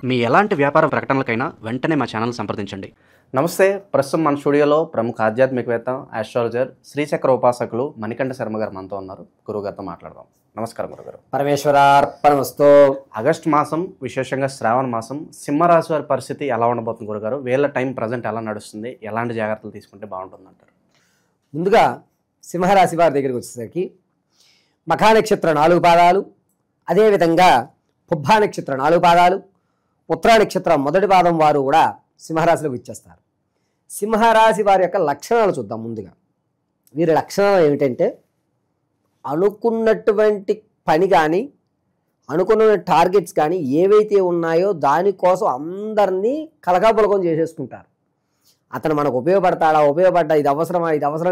మీ ఎలాంటి వ్యాపార ప్రకటనలకైనా వెంటనే మా ఛానల్ సంప్రదించండి. నమస్తే. ప్రస్తుతం మన స్టూడియోలో ప్రముఖ ఆధ్యాత్మికవేత్త, ఆస్ట్రాలజర్, శ్రీచక్ర ఉపాసకులు మణికంఠ శర్మ గారు మనతో ఉన్నారు. గురువుగారితో మాట్లాడదాం. నమస్కారం గురుగారు. పరమేశ్వరార్పణమస్తు. ఆగస్టు మాసం, విశేషంగా శ్రావణ మాసం, సింహరాశి వారి పరిస్థితి ఎలా ఉండబోతుంది గురుగారు? వీళ్ళ టైం ప్రజెంట్ ఎలా నడుస్తుంది? ఎలాంటి జాగ్రత్తలు తీసుకుంటే బాగుంటుంది అంటారు? ముందుగా సింహరాశి వారి దగ్గరికి వచ్చేసరికి మఖా నక్షత్ర 4 పాదాలు, అదేవిధంగా పుబ్బా నక్షత్ర 4 పాదాలు, ఉత్తరా నక్షత్రం మొదటి పాదం వారు కూడా సింహరాశిలోకి ఇచ్చేస్తారు. సింహరాశి వారి యొక్క లక్షణాలు చూద్దాం. ముందుగా వీరి లక్షణాలు ఏమిటంటే, అనుకున్నటువంటి పని కానీ, అనుకున్న టార్గెట్స్ కానీ ఏవైతే ఉన్నాయో దానికోసం అందరినీ కలగాపులకం చేసేసుకుంటారు. అతను మనకు ఉపయోగపడ్డా, ఇది అవసరం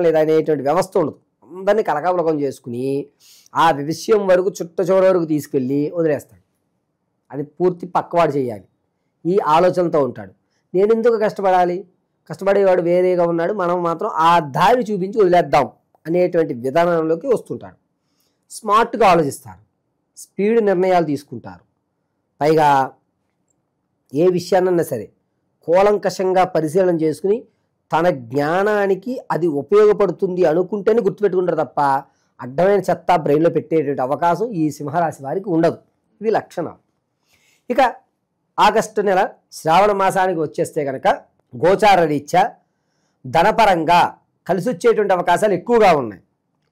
లేదా అనేటువంటి వ్యవస్థ ఉండదు. అందరినీ కలగాపులకం చేసుకుని ఆ విషయం వరకు చివరి వరకు తీసుకెళ్ళి వదిలేస్తాడు. అది పూర్తి పక్కవాడు చేయాలి ఈ ఆలోచనతో ఉంటాడు. నేను ఎందుకు కష్టపడాలి, కష్టపడేవాడు వేరేగా ఉన్నాడు, మనం మాత్రం ఆ దారి చూపించి వదిలేద్దాం అనేటువంటి విధానంలోకి వస్తుంటాడు. స్మార్ట్గా ఆలోచిస్తారు, స్పీడ్ నిర్ణయాలు తీసుకుంటారు. పైగా ఏ విషయాన్నైనా సరే కూలంకషంగా పరిశీలన చేసుకుని తన జ్ఞానానికి అది ఉపయోగపడుతుంది అనుకుంటేనే గుర్తుపెట్టుకుంటారు తప్ప అడ్డమైన చెత్త బ్రెయిన్లో పెట్టేటువంటి అవకాశం ఈ సింహరాశి వారికి ఉండదు. ఇవి లక్షణాలు. ఇక ఆగస్టు నెల శ్రావణ మాసానికి వచ్చేస్తే కనుక గోచార రీత్యా ధనపరంగా కలిసి వచ్చేటువంటి అవకాశాలు ఎక్కువగా ఉన్నాయి.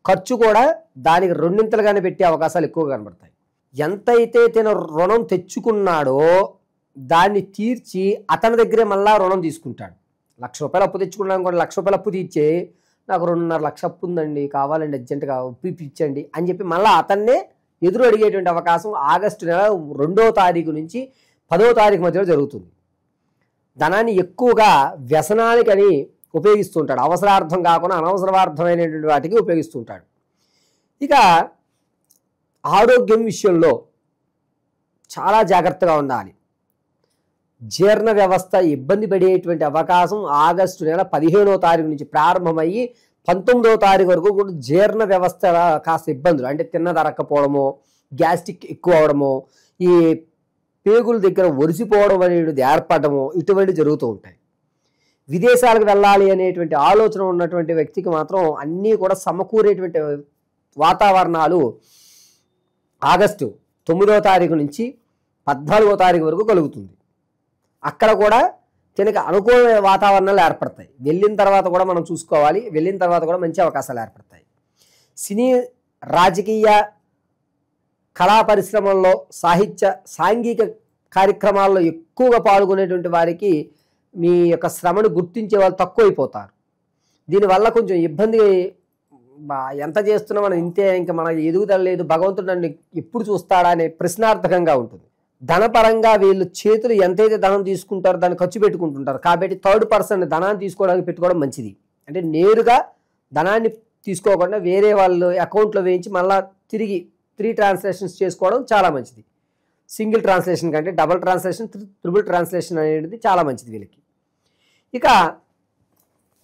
ఖర్చు కూడా దానికి రెండింతలుగానే పెట్టే అవకాశాలు ఎక్కువగా కనబడతాయి. ఎంతైతే తన రుణం తెచ్చుకున్నాడో దాన్ని తీర్చి అతని దగ్గరే మళ్ళా రుణం తీసుకుంటాడు. 1,00,000 రూపాయలు అప్పు తెచ్చుకున్నాను కూడా 1,00,000 రూపాయలు అప్పు తీర్చే, నాకు 2.5 లక్ష అప్పు ఉందండి, కావాలండి అర్జెంటుగా ఇప్పించండి అని చెప్పి మళ్ళీ అతన్నే ఎదురు అడిగేటువంటి అవకాశం ఆగస్టు నెల 2వ తారీఖు నుంచి 10వ తారీఖు మధ్యలో జరుగుతుంది. ధనాన్ని ఎక్కువగా వ్యసనానికని ఉపయోగిస్తుంటాడు. అవసరార్థం కాకుండా అనవసరార్థమైనటువంటి వాటికి ఉపయోగిస్తుంటాడు. ఇక ఆరోగ్యం విషయంలో చాలా జాగ్రత్తగా ఉండాలి. జీర్ణ వ్యవస్థ ఇబ్బంది పడేటువంటి అవకాశం ఆగస్టు నెల 15వ తారీఖు నుంచి ప్రారంభమయ్యి 19వ తారీఖు వరకు కూడా జీర్ణ వ్యవస్థ కాస్త ఇబ్బందులు, అంటే తిన్నదరక్కపోవడము, గ్యాస్ట్రిక్ ఎక్కువ అవడము, ఈ పేగుల దగ్గర ఒరిసిపోవడం అనేది ఏర్పడము, ఇటువంటి జరుగుతూ ఉంటాయి. విదేశాలకు వెళ్ళాలి అనేటువంటి ఆలోచన ఉన్నటువంటి వ్యక్తికి మాత్రం అన్నీ కూడా సమకూరేటువంటి వాతావరణాలు ఆగస్టు 9వ తారీఖు నుంచి 14వ తారీఖు వరకు కలుగుతుంది. అక్కడ కూడా తనకి అనుకూల వాతావరణాలు ఏర్పడతాయి. వెళ్ళిన తర్వాత కూడా మనం చూసుకోవాలి, వెళ్ళిన తర్వాత కూడా మంచి అవకాశాలు ఏర్పడతాయి. సినీ, రాజకీయ, కళా పరిశ్రమల్లో, సాహిత్య, సాంఘిక కార్యక్రమాల్లో ఎక్కువగా పాల్గొనేటువంటి వారికి మీ యొక్క శ్రమను గుర్తించే వాళ్ళు తక్కువైపోతారు. దీనివల్ల కొంచెం ఇబ్బంది, ఎంత చేస్తున్నా మనం ఇంతే, ఇంకా మన ఎదుగుదల లేదు, భగవంతుడు నన్ను ఎప్పుడు చూస్తాడా అనే ప్రశ్నార్థకంగా ఉంటుంది. ధనపరంగా వీళ్ళు చేతులు ఎంతైతే ధనం తీసుకుంటారో దాన్ని ఖర్చు పెట్టుకుంటుంటారు. కాబట్టి థర్డ్ పర్సన్ ధనాన్ని తీసుకోవడానికి పెట్టుకోవడం మంచిది. అంటే నేరుగా ధనాన్ని తీసుకోకుండా వేరే వాళ్ళు అకౌంట్లో వేయించి మళ్ళీ తిరిగి 3 ట్రాన్సాక్షన్స్ చేసుకోవడం చాలా మంచిది. సింగిల్ ట్రాన్స్లేషన్ కంటే డబుల్ ట్రాన్స్లేషన్, ట్రిపుల్ ట్రాన్స్లేషన్ అనేది చాలా మంచిది వీళ్ళకి. ఇక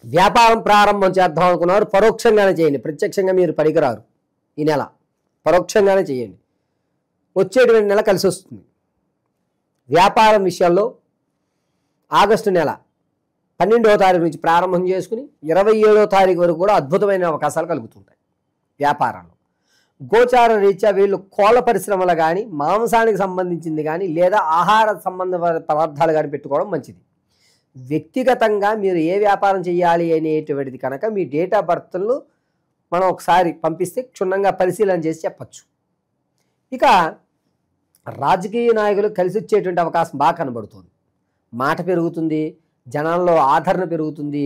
వ్యాపారం ప్రారంభం చేద్దాం అనుకున్నారు, పరోక్షంగానే చేయండి. ప్రత్యక్షంగా మీరు పనికిరారు. ఈ నెల పరోక్షంగానే చేయండి, వచ్చేటువంటి నెల కలిసి వస్తుంది. వ్యాపారం విషయాల్లో ఆగస్టు నెల 12వ తారీఖు నుంచి ప్రారంభం చేసుకుని 27వ తారీఖు వరకు కూడా అద్భుతమైన అవకాశాలు కలుగుతుంటాయి వ్యాపారంలో. గోచార రీత్యా వీళ్ళు కోళ్ళ పరిశ్రమలు కానీ, మాంసానికి సంబంధించింది కానీ, లేదా ఆహార సంబంధ పదార్థాలు కానీ పెట్టుకోవడం మంచిది. వ్యక్తిగతంగా మీరు ఏ వ్యాపారం చేయాలి అనేటువంటిది కనుక మీ డేట్ ఆఫ్ బర్త్ను మనం ఒకసారి పంపిస్తే క్షుణ్ణంగా పరిశీలన చేసి చెప్పచ్చు. ఇక రాజకీయ నాయకులు కలిసి వచ్చేటువంటి అవకాశం బాగా కనబడుతుంది. మాట పెరుగుతుంది, జనాల్లో ఆదరణ పెరుగుతుంది.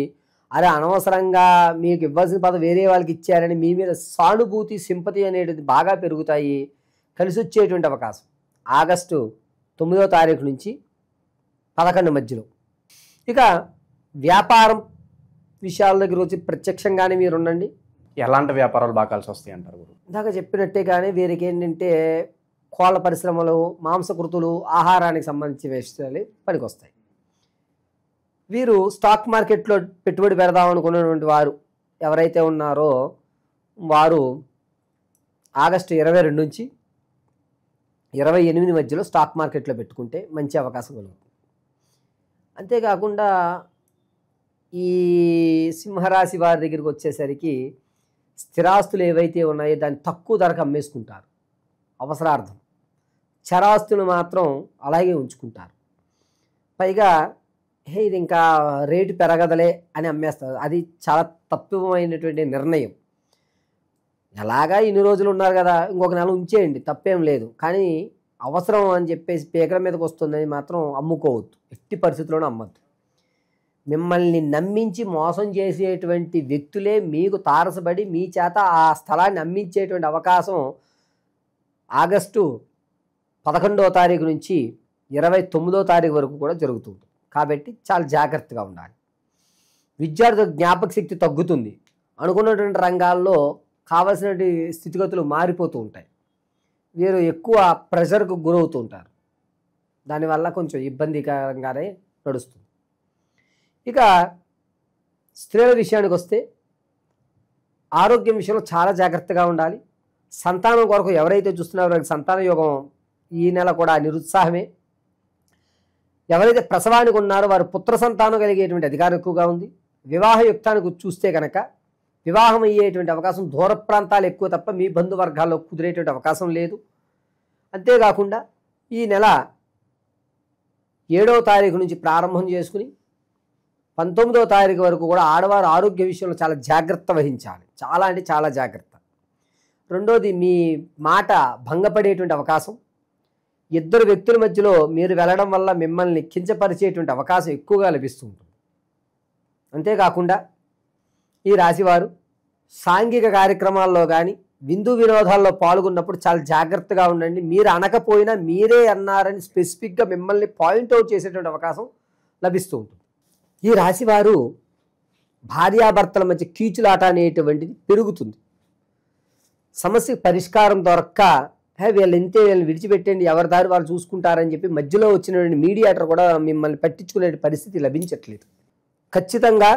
అరే అనవసరంగా మీకు ఇవ్వాల్సిన పదవి వేరే వాళ్ళకి ఇచ్చారని మీ మీద సానుభూతి, సింపతి అనేటిది బాగా పెరుగుతాయి. కలిసి వచ్చేటువంటి అవకాశం ఆగస్టు 9వ తారీఖు నుంచి 11 మధ్యలో. ఇక వ్యాపారం విషయాల దగ్గర వచ్చి ప్రత్యక్షంగానే మీరు ఉండండి. ఎలాంటి వ్యాపారాలు బాగా కలిసి వస్తాయి అంటారు గురు? ఇందాక చెప్పినట్టే కానీ వీరికి ఏంటంటే కోళ్ళ పరిశ్రమలు, మాంసకృతులు, ఆహారానికి సంబంధించిన విషయాలు పనికొస్తాయి. వీరు స్టాక్ మార్కెట్లో పెట్టుబడి పెడదాం అనుకున్నటువంటి వారు ఎవరైతే ఉన్నారో వారు ఆగస్టు 22 నుంచి 28 మధ్యలో స్టాక్ మార్కెట్లో పెట్టుకుంటే మంచి అవకాశం కలుగుతుంది. అంతేకాకుండా ఈ సింహరాశి వారి దగ్గరికి వచ్చేసరికి స్థిరాస్తులు ఏవైతే ఉన్నాయో దాన్ని తక్కువ ధరకు అమ్మేసుకుంటారు అవసరార్థం. చరాస్తులు మాత్రం అలాగే ఉంచుకుంటారు. పైగా ఇది ఇంకా రేటు పెరగదలే అని అమ్మేస్తారు. అది చాలా తప్పుమైనటువంటి నిర్ణయం. ఎలాగా ఇన్ని రోజులు ఉన్నారు కదా, ఇంకొక నెల ఉంచేయండి, తప్పేం లేదు. కానీ అవసరం అని చెప్పేసి పీకల మీదకి వస్తుందని మాత్రం అమ్ముకోవద్దు, ఎట్టి పరిస్థితుల్లోనూ అమ్మద్దు. మిమ్మల్ని నమ్మించి మోసం చేసేటువంటి వ్యక్తులే మీకు తారసపడి మీ చేత ఆ స్థలాన్ని అమ్మించేటువంటి అవకాశం ఆగస్టు 11వ తారీఖు నుంచి 29వ తారీఖు వరకు కూడా జరుగుతుంది. కాబట్టి చాలా జాగ్రత్తగా ఉండాలి. విద్యార్థుల జ్ఞాపక శక్తి తగ్గుతుంది. అనుకున్నటువంటి రంగాల్లో కావలసినటువంటి స్థితిగతులు మారిపోతూ ఉంటాయి. వీరు ఎక్కువ ప్రెషర్కు గురవుతూ ఉంటారు. దానివల్ల కొంచెం ఇబ్బందికరంగానే నడుస్తుంది. ఇక స్త్రీల విషయానికి వస్తే ఆరోగ్యం విషయంలో చాలా జాగ్రత్తగా ఉండాలి. సంతానం కొరకు ఎవరైతే చూస్తున్నారో వారికి సంతాన యోగం ఈ నెల కూడా నిరుత్సాహమే. ఎవరైతే ప్రసవానికి ఉన్నారో వారు పుత్ర సంతానం కలిగేటువంటి అధికారం ఎక్కువగా ఉంది. వివాహ యుక్తానికి చూస్తే కనుక వివాహం అయ్యేటువంటి అవకాశం దూర ప్రాంతాలు ఎక్కువ తప్ప మీ బంధువర్గాల్లో కుదిరేటువంటి అవకాశం లేదు. అంతేకాకుండా ఈ నెల 7వ తారీఖు నుంచి ప్రారంభం చేసుకుని 19వ తారీఖు వరకు కూడా ఆడవారు ఆరోగ్య విషయంలో చాలా జాగ్రత్త వహించాలి. చాలా అంటే చాలా జాగ్రత్త. రెండోది, మీ మాట భంగపడేటువంటి అవకాశం. ఇద్దరు వ్యక్తుల మధ్యలో మీరు వెళ్ళడం వల్ల మిమ్మల్ని కించపరిచేటువంటి అవకాశం ఎక్కువగా లభిస్తూ ఉంటుంది. అంతేకాకుండా ఈ రాశివారు సాంఘిక కార్యక్రమాల్లో కానీ విందు వినోదాల్లో పాల్గొన్నప్పుడు చాలా జాగ్రత్తగా ఉండండి. మీరు అనకపోయినా మీరే అన్నారని స్పెసిఫిక్గా మిమ్మల్ని పాయింట్అవుట్ చేసేటువంటి అవకాశం లభిస్తూ ఉంటుంది. ఈ రాశివారు భార్యాభర్తల మధ్య కీచులాట అనేటువంటిది పెరుగుతుంది. సమస్యకు పరిష్కారం దొరక్క వీళ్ళు ఇంతే, వీళ్ళని విడిచిపెట్టండి, ఎవరి దారి వాళ్ళు చూసుకుంటారని చెప్పి మధ్యలో వచ్చినటువంటి మీడియేటర్ కూడా మిమ్మల్ని పట్టించుకునే పరిస్థితి లభించట్లేదు. ఖచ్చితంగా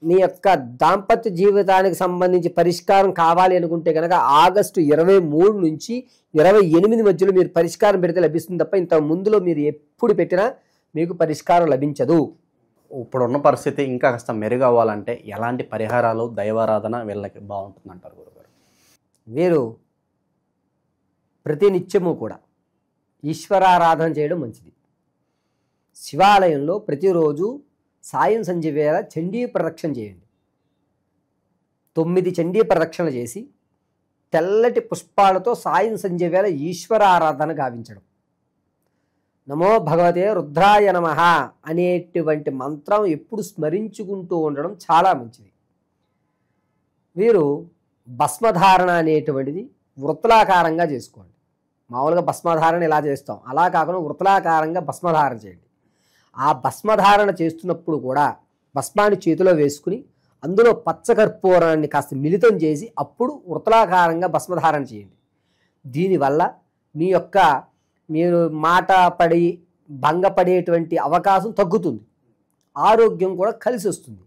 మీ యొక్క దాంపత్య జీవితానికి సంబంధించి పరిష్కారం కావాలి అనుకుంటే కనుక ఆగస్టు 23 నుంచి 28 మధ్యలో మీరు పరిష్కారం పెడితే లభిస్తుంది తప్ప ఇంత ముందులో మీరు ఎప్పుడు పెట్టినా మీకు పరిష్కారం లభించదు. ఇప్పుడున్న పరిస్థితి ఇంకా కాస్త మెరుగవ్వాలంటే ఎలాంటి పరిహారాలు, దైవారాధన వీళ్ళకి బాగుంటుంది అంటారు గురుగారు? వీరు ప్రతినిత్యము కూడా ఈశ్వరారాధన చేయడం మంచిది. శివాలయంలో ప్రతిరోజు సాయం సంధ్య వేళ చండీ ప్రదక్షిణ చేయండి. 9 చండీ ప్రదక్షిణ చేసి తెల్లటి పుష్పాలతో సాయం సంధ్య వేళ ఈశ్వర ఆరాధన గావించడం. నమో భగవతే రుద్రాయ నమః అనేటువంటి మంత్రం ఎప్పుడు స్మరించుకుంటూ ఉండడం చాలా మంచిది. వీరు భస్మధారణ అనేటువంటిది వృత్తాకారంగా చేసుకోండి. మామూలుగా భస్మధారణ ఇలా చేస్తాం, అలా కాకుండా వృత్తాకారంగా భస్మధారణ చేయండి. ఆ భస్మధారణ చేస్తున్నప్పుడు కూడా భస్మాన్ని చేతిలో వేసుకుని అందులో పచ్చకర్పూరాన్ని కాస్త మిళితం చేసి అప్పుడు వృత్తాకారంగా భస్మధారణ చేయండి. దీనివల్ల మీ యొక్క మీరు మాట పడి భంగపడేటువంటి అవకాశం తగ్గుతుంది. ఆరోగ్యం కూడా కలిసి వస్తుంది.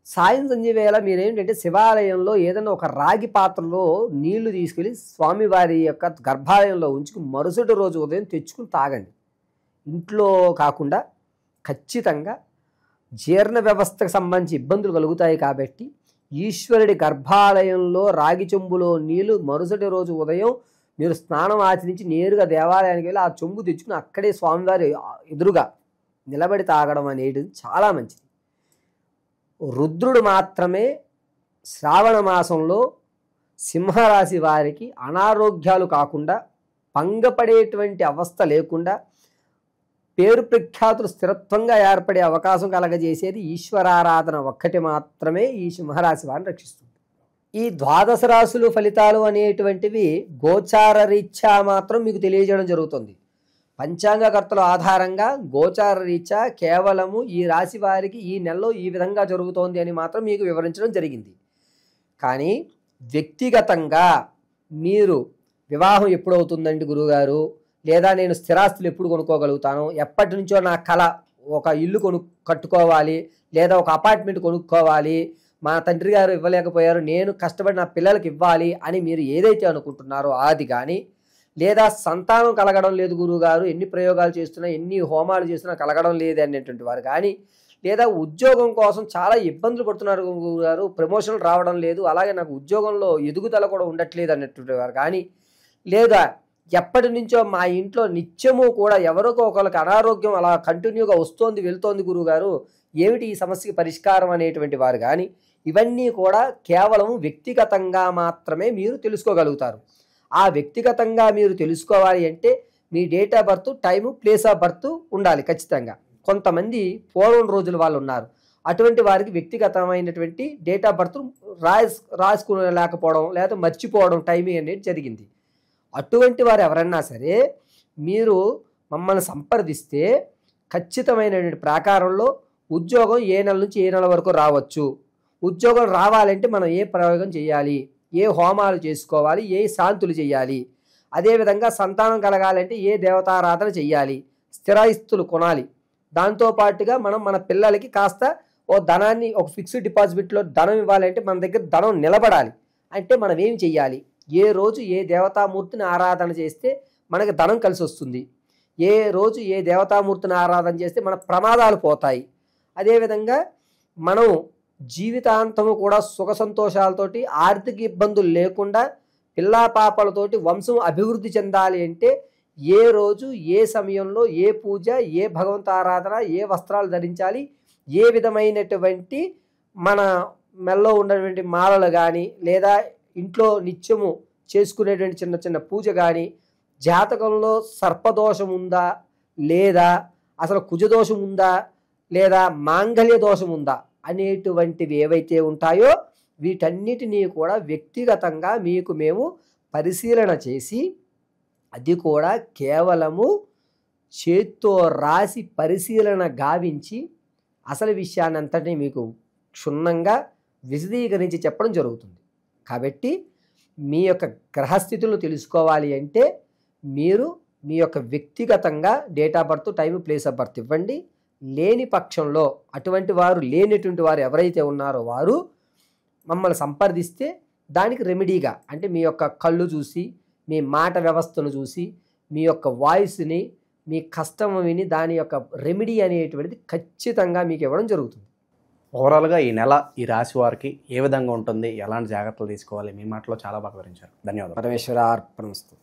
సాయం సంధ్య వేళ మీరేంటంటే శివాలయంలో ఏదైనా ఒక రాగి పాత్రలో నీళ్లు తీసుకెళ్ళి స్వామివారి యొక్క గర్భాలయంలో ఉంచుకుని మరుసటి రోజు ఉదయం తెచ్చుకుని తాగండి. ఇంట్లో కాకుండా ఖచ్చితంగా జీర్ణ వ్యవస్థకు సంబంధించి ఇబ్బందులు కలుగుతాయి కాబట్టి ఈశ్వరుడి గర్భాలయంలో రాగి చెంబులో నీళ్లు మరుసటి రోజు ఉదయం మీరు స్నానం ఆచరించి నేరుగా దేవాలయానికి వెళ్ళి ఆ చెంబు తెచ్చుకుని అక్కడే స్వామివారి ఎదురుగా నిలబడి తాగడం అనేది చాలా మంచిది. రుద్రుడు మాత్రమే శ్రావణ మాసంలో సింహరాశి వారికి అనారోగ్యాలు కాకుండా భంగపడేటువంటి అవస్థ లేకుండా పేరు ప్రఖ్యాతులు స్థిరత్వంగా ఏర్పడే అవకాశం కలగజేసేది ఈశ్వరారాధన ఒక్కటి మాత్రమే ఈ సింహరాశి వారిని రక్షిస్తుంది. ఈ ద్వాదశ రాశులు ఫలితాలు అనేటువంటివి గోచార రీత్యా మాత్రం మీకు తెలియజేయడం జరుగుతుంది. పంచాంగకర్తల ఆధారంగా గోచార రీత్యా కేవలము ఈ రాశి వారికి ఈ నెలలో ఈ విధంగా జరుగుతోంది అని మాత్రం మీకు వివరించడం జరిగింది. కానీ వ్యక్తిగతంగా మీరు వివాహం ఎప్పుడవుతుందండి గురువుగారు, లేదా నేను స్థిరాస్తులు ఎప్పుడు కొనుక్కోగలుగుతాను, ఎప్పటి నుంచో నా కళ ఒక ఇల్లు కట్టుకోవాలి, లేదా ఒక అపార్ట్మెంట్ కొనుక్కోవాలి, మా తండ్రి గారు ఇవ్వలేకపోయారు, నేను కష్టపడి నా పిల్లలకి ఇవ్వాలి అని మీరు ఏదైతే అనుకుంటున్నారో అది కానీ, లేదా సంతానం కలగడం లేదు గురువుగారు, ఎన్ని ప్రయోగాలు చేస్తున్నా ఎన్ని హోమాలు చేస్తున్నా కలగడం లేదు అనేటువంటి వారు కానీ, లేదా ఉద్యోగం కోసం చాలా ఇబ్బందులు పడుతున్నారు గురువుగారు, ప్రమోషన్లు రావడం లేదు, అలాగే నాకు ఉద్యోగంలో ఎదుగుదల కూడా ఉండట్లేదు అనేటువంటి వారు కానీ, లేదా ఎప్పటి నుంచో మా ఇంట్లో నిత్యము కూడా ఎవరికో ఒకరికి అనారోగ్యం అలా కంటిన్యూగా వస్తోంది వెళ్తోంది గురువుగారు, ఏమిటి ఈ సమస్యకి పరిష్కారం అనేటువంటి వారు కానీ, ఇవన్నీ కూడా కేవలం వ్యక్తిగతంగా మాత్రమే మీరు తెలుసుకోగలుగుతారు. ఆ వ్యక్తిగతంగా మీరు తెలుసుకోవాలి అంటే మీ date of birth, time, place of birth ఉండాలి ఖచ్చితంగా. కొంతమంది పూర్వం రోజుల వాళ్ళు ఉన్నారు, అటువంటి వారికి వ్యక్తిగతమైనటువంటి డేట్ ఆఫ్ బర్త్ రాసుకునేలేకపోవడం లేదా మర్చిపోవడం టైమింగ్ అనేది జరిగింది. అటువంటి వారు ఎవరన్నా సరే మీరు మమ్మల్ని సంప్రదిస్తే ఖచ్చితమైనటువంటి ప్రాకారంలో ఉద్యోగం ఏ నెల నుంచి ఏ నెల వరకు రావచ్చు, ఉద్యోగం రావాలంటే మనం ఏ ప్రయోగం చేయాలి, ఏ హోమాలు చేసుకోవాలి, ఏ శాంతులు చేయాలి, అదేవిధంగా సంతానం కలగాలంటే ఏ దేవతారాధన చెయ్యాలి, స్థిరాస్తులు కొనాలి, దాంతోపాటుగా మనం మన పిల్లలకి కాస్త ఓ ధనాన్ని ఒక ఫిక్స్డ్ డిపాజిట్లో ధనం ఇవ్వాలంటే మన దగ్గర ధనం నిలబడాలి అంటే మనం ఏం చెయ్యాలి, ఏ రోజు ఏ దేవతామూర్తిని ఆరాధన చేస్తే మనకి ధనం కలిసి వస్తుంది, ఏ రోజు ఏ దేవతామూర్తిని ఆరాధన చేస్తే మన ప్రమాదాలు పోతాయి, అదేవిధంగా మనం జీవితాంతము కూడా సుఖ సంతోషాలతోటి ఆర్థిక ఇబ్బందులు లేకుండా పిల్లా పాపలతోటి వంశం అభివృద్ధి చెందాలి అంటే ఏ రోజు ఏ సమయంలో ఏ పూజ, ఏ భగవంత ఆరాధన, ఏ వస్త్రాలు ధరించాలి, ఏ విధమైనటువంటి మన మెల్లో ఉన్నటువంటి మాలలు కానీ లేదా ఇంట్లో నిత్యము చేసుకునేటువంటి చిన్న చిన్న పూజ కానీ, జాతకంలో సర్పదోషం ఉందా లేదా అసలు కుజదోషం ఉందా లేదా మాంగళ్య దోషం ఉందా అనేటువంటివి ఏవైతే ఉంటాయో వీటన్నిటినీ కూడా వ్యక్తిగతంగా మీకు మేము పరిశీలన చేసి, అది కూడా కేవలము చేత్తో రాసి పరిశీలన గావించి అసలు విషయాన్ని అంతటినీ మీకు క్షుణ్ణంగా విశదీకరించి చెప్పడం జరుగుతుంది. కాబట్టి మీ యొక్క గ్రహస్థితులను తెలుసుకోవాలి అంటే మీరు మీ యొక్క వ్యక్తిగతంగా date of birth, time, place of birth ఇవ్వండి. లేని పక్షంలో అటువంటి వారు లేనటువంటి వారు ఎవరైతే ఉన్నారో వారు మమ్మల్ని సంప్రదిస్తే దానికి రెమెడీగా అంటే మీ యొక్క కళ్ళు చూసి, మీ మాట వ్యవస్థను చూసి, మీ యొక్క వాయిస్ని, మీ కష్టం విని దాని యొక్క రెమెడీ అనేటువంటిది ఖచ్చితంగా మీకు ఇవ్వడం జరుగుతుంది. ఓవరాల్గా ఈ నెల ఈ రాశి వారికి ఏ విధంగా ఉంటుంది, ఎలాంటి జాగ్రత్తలు తీసుకోవాలి, మీ మాటలో చాలా బాగా వివరించారు. ధన్యవాదాలు. పరమేశ్వర అర్పణమస్తు.